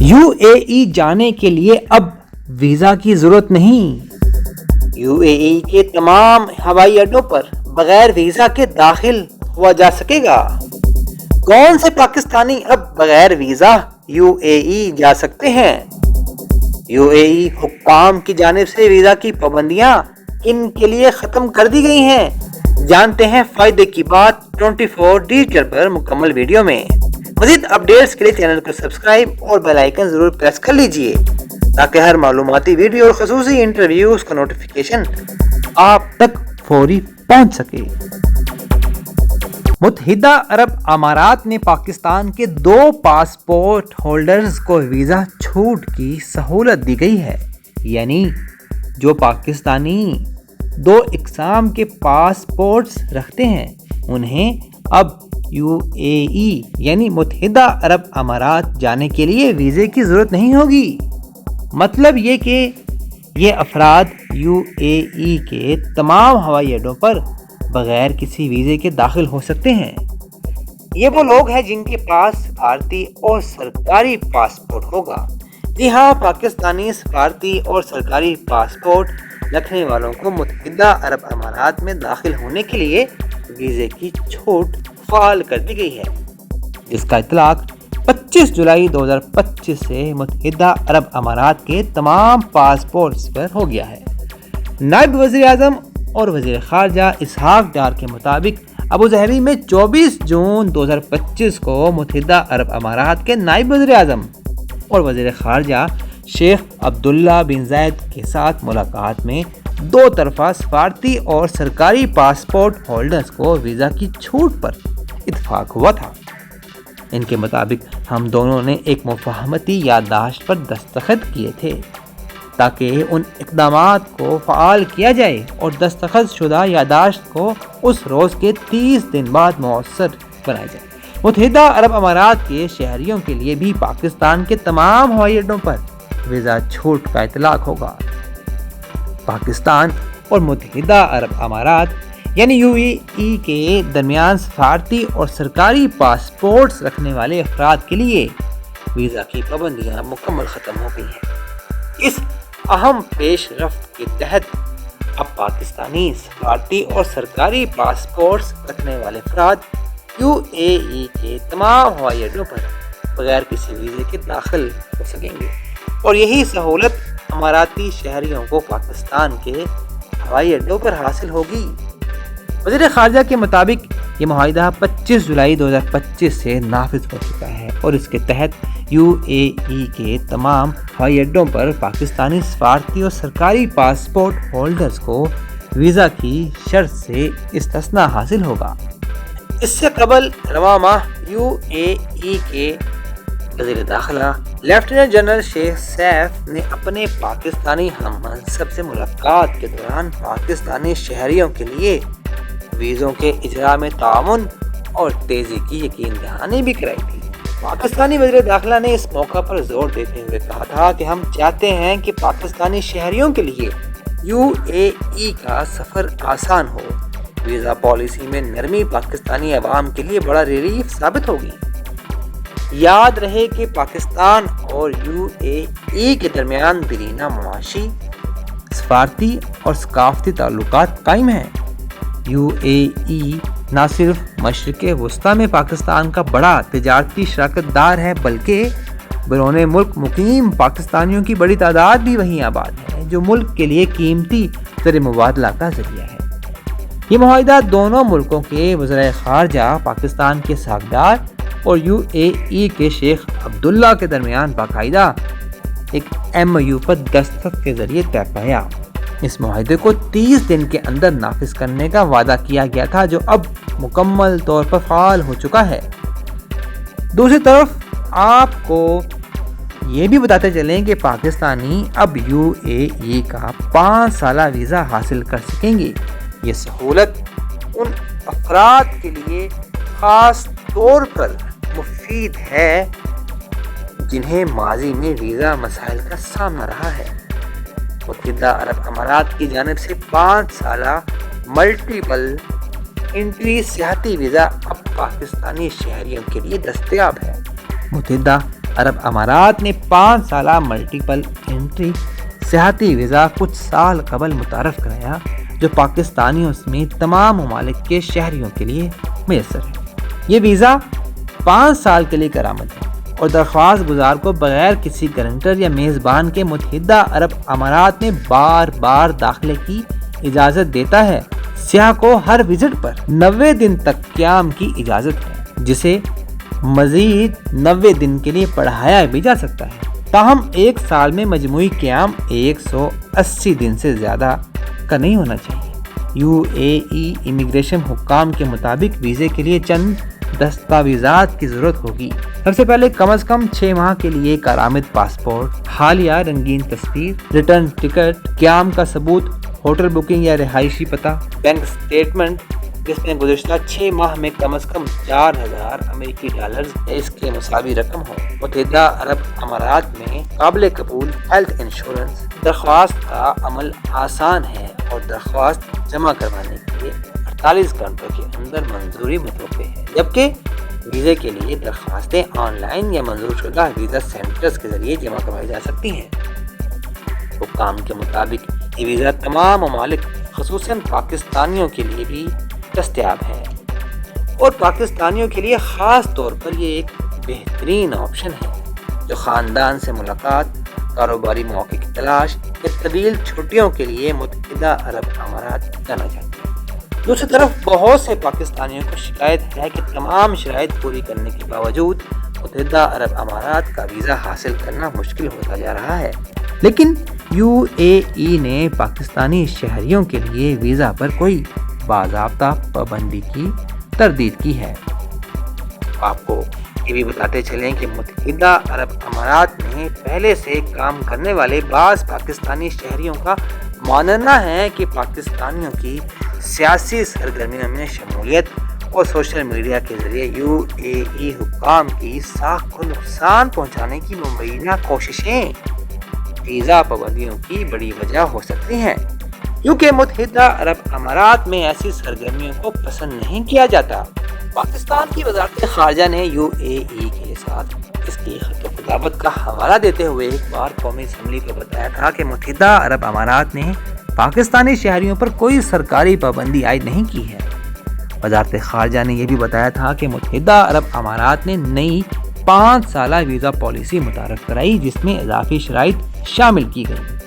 UAE जाने के लिए अब वीज़ा की ज़रूरत नहीं। UAE के तमाम हवाई अड्डों पर बगैर वीज़ा के दाखिल हुआ जा सकेगा। कौन से पाकिस्तानी अब बगैर वीज़ा UAE जा सकते हैं? UAE हुक्काम की जानिब से वीज़ा की पाबंदियां इनके लिए ख़त्म कर दी गई हैं। जानते हैं फ़ायदे की बात 24 डिजिटल पर मुकम्मल वीडियो में। मज़ीद अपडेट्स के लिए चैनल को सब्सक्राइब और बेल आइकन ज़रूर प्रेस कर लीजिए ताकि हर मालूमाती वीडियो और ख़ुसूसी इंटरव्यूज़ का नोटिफिकेशन आप तक फौरी पहुंच सके। मुत्तहिदा अरब अमारात ने पाकिस्तान के 2 पासपोर्ट होल्डर्स को वीज़ा छूट की सहूलत दी गई है। यानी जो पाकिस्तानी 2 इक़साम के पासपोर्ट्स रखते हैं उन्हें अब UAE यानी मुत्तहिदा अरब अमारात जाने के लिए वीज़े की ज़रूरत नहीं होगी। मतलब ये कि ये अफराद UAE के तमाम हवाई अड्डों पर बग़ैर किसी वीज़े के दाखिल हो सकते हैं। ये वो लोग हैं जिनके पास सफारती और सरकारी पासपोर्ट होगा। जी हाँ, पाकिस्तानी सफारती और सरकारी पासपोर्ट रखने वालों को मुत्तहिदा अरब अमारात में दाखिल होने के लिए वीज़े की छूट फ़ाल कर दी गई है, जिसका इतलाक़ 25 जुलाई 2025 से मुत्तहिदा अरब अमारात के तमाम पासपोर्ट्स पर हो गया है। नायब वज़ीर-ए-आज़म और वज़ीर ख़ारजा इसहाक़ डार के मुताबिक अबूज़हबी में 24 जून 2025 को मुत्तहिदा अरब अमारात के नायब वज़ीर-ए-आज़म और वज़ीर ख़ारजा शेख अब्दुल्ला बिन ज़ायद के साथ मुलाकात में 2 तरफ़ा सफारती और सरकारी पासपोर्ट होल्डर्स को वीज़ा की छूट पर इत्तफ़ाक़ हुआ था। इनके मुताबिक हम दोनों ने एक मुफ़ाहमती याददाश्त पर दस्तखत किए थे ताकि उन इक़दामात को फ़आल किया जाए और दस्तखत शुदा याददाश्त को उस रोज़ के 30 दिन बाद मौसर बनाया जाए। मुत्तहिदा अरब अमारात के शहरियों के लिए भी पाकिस्तान के तमाम हवाई अड्डों पर वीज़ा छूट का इतलाक़ होगा। पाकिस्तान और मुत्तहिदा अरब अमारात यानी UAE के दरमियान सफारती और सरकारी पासपोर्ट्स रखने वाले अफराद के लिए वीज़ा की पाबंदियाँ मुकम्मल ख़त्म हो गई हैं। इस अहम पेश रफ्त के तहत अब पाकिस्तानी सफारती और सरकारी पासपोर्ट्स रखने वाले अफराद UAE के तमाम हवाई अड्डों पर बगैर किसी वीज़े के दाखिल हो सकेंगे और यही सहूलत अमाराती शहरियों को पाकिस्तान के हवाई अड्डों पर हासिल होगी। वज़ीर ख़ारजा के मुताबिक ये मुआहिदा 25 जुलाई 2025 से नाफिज हो चुका है और इसके तहत UAE के तमाम हवाई अड्डों पर पाकिस्तानी सफारती और सरकारी पासपोर्ट होल्डर्स को वीज़ा की शर्त से इस्तिस्ना हासिल होगा। इससे कबल रवा माह UAE के वज़ीर दाखिला लेफ्टिनेंट जनरल शेख सैफ ने अपने पाकिस्तानी हम मनसब से मुलाकात के दौरान पाकिस्तानी शहरियों के लिए वीज़ों के इजरा में ताउन और तेज़ी की यकीन दहानी भी कराई थी। पाकिस्तानी वज़ीर दाखिला ने इस मौका पर जोर देते हुए कहा था कि हम चाहते हैं कि पाकिस्तानी शहरियों के लिए UAE का सफ़र आसान हो। वीज़ा पॉलिसी में नरमी पाकिस्तानी अवाम के लिए बड़ा रिलीफ साबित होगी। याद रहे कि पाकिस्तान और UAE के दरमियान दरीना मुआशी, सफारती और सकाफती ताल्लुकात कायम हैं। UAE न सिर्फ मशरिक़ वस्ता में पाकिस्तान का बड़ा तिजारती शराकतदार है बल्कि बैरून मुल्क मुकीम पाकिस्तानियों की बड़ी तादाद भी वहीं आबाद है, जो मुल्क के लिए कीमती ज़र मुबादला का ज़रिया है। ये मुआहिदा दोनों मुल्कों के वज़ीर ख़ारजा पाकिस्तान के सागदार और UAE के शेख अब्दुल्ला के दरमियान बाकायदा एक MOU पर दस्तखत के ज़रिए तय पाया। इस मुआहिदे को 30 दिन के अंदर नाफिज करने का वादा किया गया था, जो अब मुकम्मल तौर पर फ़ाल हो चुका है। दूसरी तरफ आपको ये भी बताते चलें कि पाकिस्तानी अब UAE का 5 साला वीज़ा हासिल कर सकेंगे। ये सहूलत उन अफराद के लिए ख़ास तौर पर मुफीद है जिन्हें माजी में वीज़ा मसाइल का सामना रहा है। मुत्तहिदा अरब अमारात की जानिब से 5 साला मल्टीपल एंट्री सियाहती वीज़ा अब पाकिस्तानी शहरियों के लिए दस्तयाब है। मुत्तहिदा عرب امارات نے 5 سالہ ملٹیپل انٹری سیاحتی ویزا کچھ سال قبل متعارف کرایا، جو پاکستانیوں سمیت تمام ممالک کے شہریوں کے لیے میسر ہے۔ یہ ویزا 5 سال کے لیے کارآمد ہے اور درخواست گزار کو بغیر کسی گارنٹر یا میزبان کے متحدہ عرب امارات میں بار بار داخلے کی اجازت دیتا ہے۔ سیاح کو ہر وزٹ پر 90 دن تک قیام کی اجازت ہے، جسے مزید 90 دن کے لیے بڑھایا بھی جا سکتا ہے۔ تاہم 1 سال میں مجموعی قیام 180 دن سے زیادہ کا نہیں ہونا چاہیے۔ UAE امیگریشن حکام کے مطابق ویزے کے لیے چند دستاویزات کی ضرورت ہوگی۔ سب سے پہلے کم از کم 6 ماہ کے لیے کارآمد پاسپورٹ، حالیہ رنگین تصویر، ریٹرن ٹکٹ، قیام کا ثبوت، ہوٹل بکنگ یا رہائشی پتہ، بینک سٹیٹمنٹ جس میں گزشتہ 6 ماہ میں کم از کم 4000 امریکی ڈالرز یا اس کے مساوی رقم ہو۔ متحدہ عرب امارات میں قابل قبول ہیلتھ انشورنس۔ درخواست کا عمل آسان ہے اور درخواست جمع کروانے کے لیے 48 گھنٹوں کے اندر منظوری متوقع ہے، جبکہ ویزے کے لیے درخواستیں آن لائن یا منظور شدہ ویزا سینٹرز کے ذریعے جمع کروائی جا سکتی ہیں۔ حکام کے مطابق یہ ویزا تمام ممالک خصوصاً پاکستانیوں کے لیے بھی دستیاب ہے، اور پاکستانیوں کے لیے خاص طور پر یہ ایک بہترین آپشن ہے جو خاندان سے ملاقات، کاروباری مواقع کی تلاش یا طویل چھٹیوں کے لیے متحدہ عرب امارات جانا چاہتے ہیں۔ دوسری طرف بہت سے پاکستانیوں کو شکایت ہے کہ تمام شرائط پوری کرنے کے باوجود متحدہ عرب امارات کا ویزا حاصل کرنا مشکل ہوتا جا رہا ہے، لیکن UAE نے پاکستانی شہریوں کے لیے ویزا پر کوئی باضابطہ پابندی کی تردید کی ہے۔ آپ کو یہ بھی بتاتے چلیں کہ متحدہ عرب امارات میں پہلے سے کام کرنے والے بعض پاکستانی شہریوں کا ماننا ہے کہ پاکستانیوں کی سیاسی سرگرمیوں میں شمولیت اور سوشل میڈیا کے ذریعے UAE حکام کی ساکھ کو نقصان پہنچانے کی مبینہ کوششیں ویزا پابندیوں کی بڑی وجہ ہو سکتی ہیں، کیونکہ متحدہ عرب امارات میں ایسی سرگرمیوں کو پسند نہیں کیا جاتا۔ پاکستان کی وزارت خارجہ نے UAE کے ساتھ اس کی خط و کتابت کا حوالہ دیتے ہوئے ایک بار قومی اسمبلی کو بتایا تھا کہ متحدہ عرب امارات نے پاکستانی شہریوں پر کوئی سرکاری پابندی عائد نہیں کی ہے۔ وزارت خارجہ نے یہ بھی بتایا تھا کہ متحدہ عرب امارات نے نئی 5 سالہ ویزا پالیسی متعارف کرائی، جس میں اضافی شرائط شامل کی گئی۔